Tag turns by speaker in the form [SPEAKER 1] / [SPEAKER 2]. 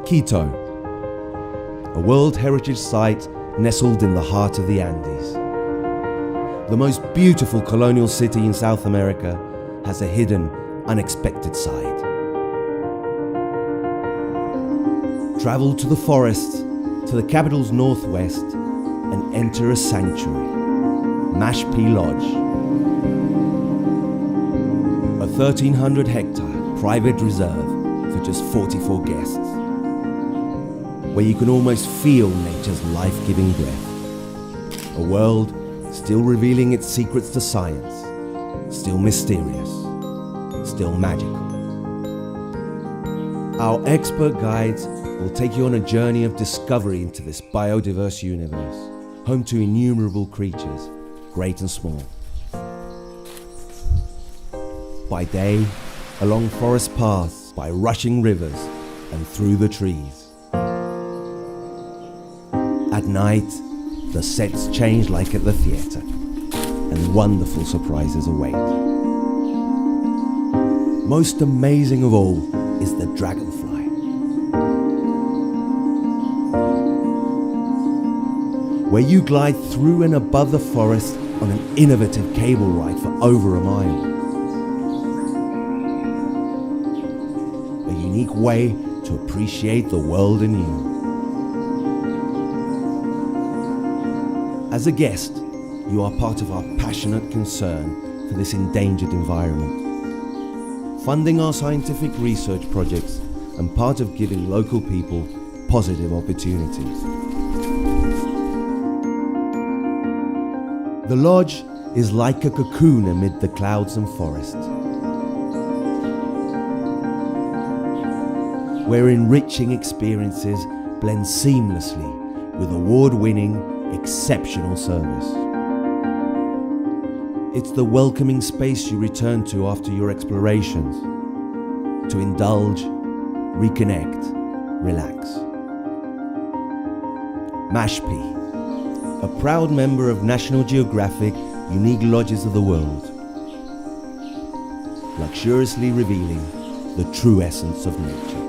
[SPEAKER 1] Quito, a World Heritage Site nestled in the heart of the Andes. The most beautiful colonial city in South America has a hidden, unexpected side. Travel to the forests, to the capital's northwest, and enter a sanctuary, Mashpi Lodge. A 1,300-hectare private reserve for just 44 guests, where you can almost feel nature's life-giving breath. A world still revealing its secrets to science, still mysterious, still magical. Our expert guides will take you on a journey of discovery into this biodiverse universe, home to innumerable creatures, great and small. By day, along forest paths, by rushing rivers, and through the trees. At night, the sets change like at the theatre, and wonderful surprises await. Most amazing of all is the dragonfly. Where you glide through and above the forest on an innovative cable ride for over a mile. A unique way to appreciate the world anew. As a guest, you are part of our passionate concern for this endangered environment, funding our scientific research projects and part of giving local people positive opportunities. The lodge is like a cocoon amid the clouds and forest, where enriching experiences blend seamlessly with award-winning, exceptional service. It's the welcoming space you return to after your explorations, to indulge, reconnect, relax. Mashpi, a proud member of National Geographic Unique Lodges of the World, luxuriously revealing the true essence of nature.